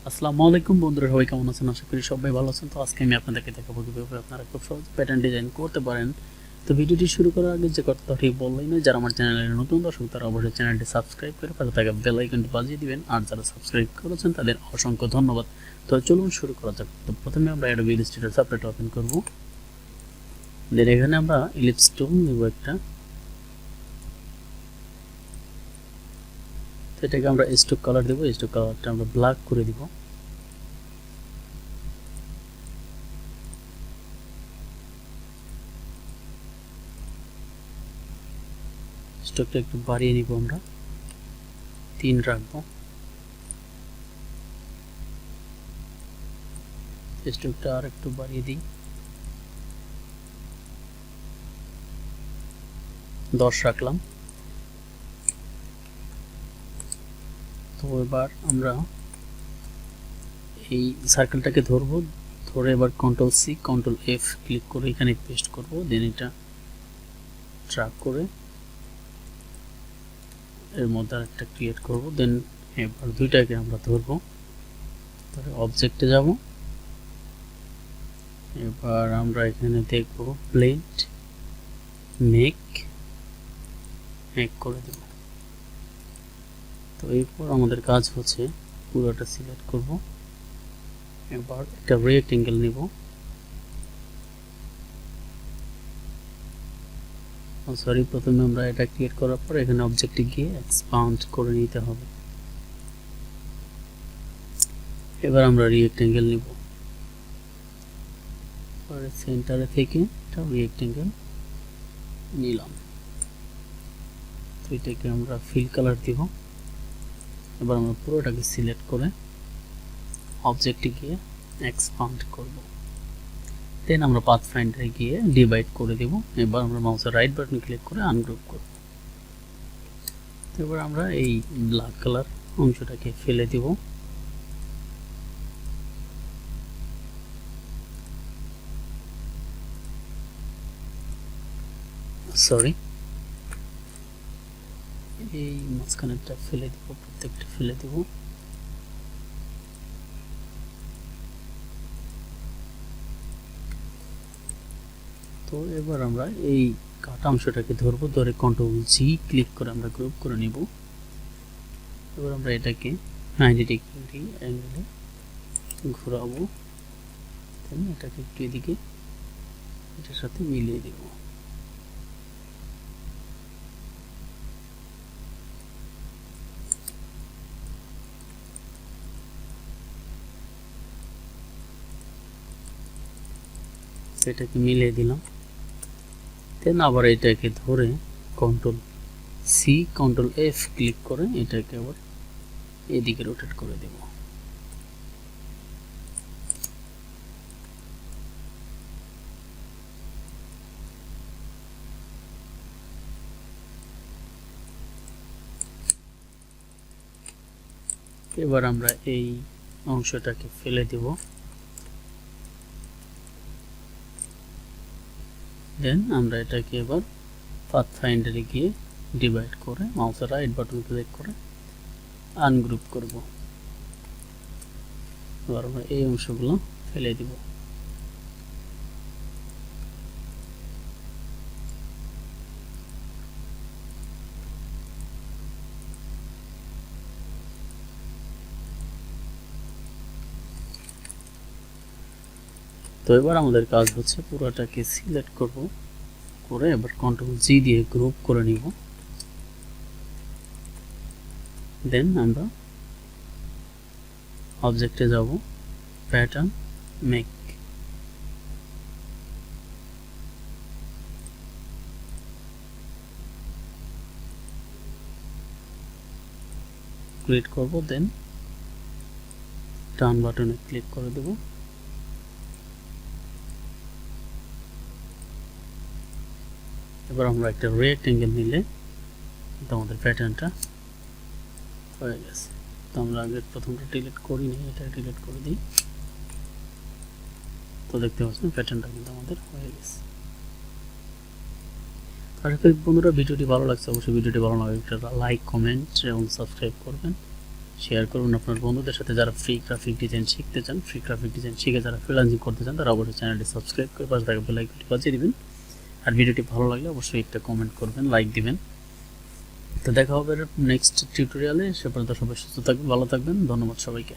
আসসালামু আলাইকুম বন্ধুরা, সবাই কেমন আছেন? আশা করি সবাই ভালো আছেন। তো আজকে আমি আপনাদেরকে দেখাবো কিভাবে আপনারা খুব সহজে প্যাটার্ন ডিজাইন করতে পারেন। তো ভিডিওটি শুরু করার আগে যে কথাটি বললেই নয়, যারা আমার চ্যানেলের নতুন দর্শক তারা অবশ্যই চ্যানেলটি সাবস্ক্রাইব করে পাশে থাকা বেল আইকনটি বাজিয়ে দিবেন, আর যারা সাবস্ক্রাইব করেছেন তাদের অসংখ্য ধন্যবাদ। তো চলুন শুরু করা যাক। তো প্রথমে আমরা adobe illustrator সফটওয়্যারটা ওপেন করব। দেন এখানে আমরা ইলিপস টুল নিব একটা, এটাকে আমরা স্ট্রোক কালার দেব। স্ট্রোক কালারটা আমরা ব্ল্যাক করে দিব। স্ট্রোকটা একটু বাড়িয়ে নিব, আমরা 3 রাখবো। স্ট্রোকটা আর একটু বাড়িয়ে দিই, 10 রাখলাম। তো এবার আমরা এই সার্কেলটাকে ধরবো, ধরে এবার control C control F click করে এখানে পেস্ট করব। দেন এটা ড্র্যাগ করে এর মধ্যে একটা ক্রিয়েট করব। দেন এবার দুইটাকে আমরা ধরবো, তারপরে অবজেক্টে যাব। এবার আমরা এখানে দেখব ব্লেন্ড মেক করে দেব। তো এরপর আমাদের কাজ হচ্ছে পুরোটা সিলেক্ট করব। এবার একটা রেক্টেঙ্গেল নিব। সরি, প্রথমে আমরা এটা ক্রিয়েট করার পর এখানে অবজেক্টে গিয়ে এক্সপান্ড করে নিতে হবে। এবার আমরা রেক্টেঙ্গেল নিব, পরে সেন্টারে থেকে একটা রেক্টেঙ্গেল নিলাম। তো এটাকে আমরা ফিল কালার দিব। এবার আমরা পুরোটাকে সিলেক্ট করে অবজেক্টে গিয়ে এক্সপান্ড করব। দেন আমরা পাথ ফাইন্ডারে গিয়ে ডিভাইড করে দেব। এবার আমরা মাউসের রাইট বাটন ক্লিক করে আনগ্রুপ করব। এবার আমরা এই ব্ল্যাক কালার অংশটাকে ফেলে দেব। সরি, এই মাঝখানেরটা ফেলে দেব, প্রত্যেকটা ফেলে দেব। তো এবার আমরা এই কাটা অংশটাকে ধরবো, ধরে কন্ট্রোল জি ক্লিক করে আমরা গ্রুপ করে নিব। এবার আমরা এটাকে 90 ডিগ্রি অ্যাঙ্গেলে ঘোরাবো। দেন এটাকে একটু এদিকে এটার সাথে মিলিয়ে দেব। এটাকে মিলিয়ে দিলাম। দেন আবার এটাকে ধরে control C control F click করে এটাকে আবার এদিকে রোটেট করে দেব। এবার আমরা এই অংশটাকে ফেলে দেব। দেন আমরা এটাকে এবার পাথ ফাইন্ডারে গিয়ে ডিভাইড করে মাউসের রাইট বাটন ক্লিক করে আনগ্রুপ করব। এবার আমরা এই অংশগুলো ফেলে দিব। তো এবার আমাদের কাজ হচ্ছে পুরোটাকে সিলেক্ট করব, করে এবার কন্ট্রোল জি দিয়ে গ্রুপ করে নিব। দেন আমরা অবজেক্টে যাব, প্যাটার্ন মেক, ক্রিয়েট করব। দেন টার্ন বাটনে ক্লিক করে দেব। এবার আমরা একটা রেক্টেঙ্গেল নিলে আমাদের প্যাটার্নটা হয়ে গেছে। তো আমরা আগে প্রথমটা ডিলিট করি নি, এটা ডিলিট করে দিই। তো দেখতে পাচ্ছেন প্যাটার্নটা কিন্তু আমাদের হয়ে গেছে। আশা করি বন্ধুরা ভিডিওটি ভালো লাগছে। অবশ্যই ভিডিওটি ভালো লাগলে একটা লাইক, কমেন্ট এবং সাবস্ক্রাইব করবেন। শেয়ার করুন আপনার বন্ধুদের সাথে যারা ফ্রি গ্রাফিক ডিজাইন শিখতে চান। ফ্রি গ্রাফিক ডিজাইন শিখে যারা ফ্রিল্যান্সিং করতে চান তারা অবশ্যই চ্যানেলটি সাবস্ক্রাইব করে পাশে থাকা বেল আইকনটি বাজিয়ে দিবেন। আর ভিডিওটি ভালো লাগলে অবশ্যই একটা কমেন্ট করবেন, লাইক দিবেন। তো দেখা হবে নেক্সট টিউটোরিয়ালে। সে পর্যন্ত সবাই সুস্থ থাকবেন, ভালো থাকবেন। ধন্যবাদ সবাইকে।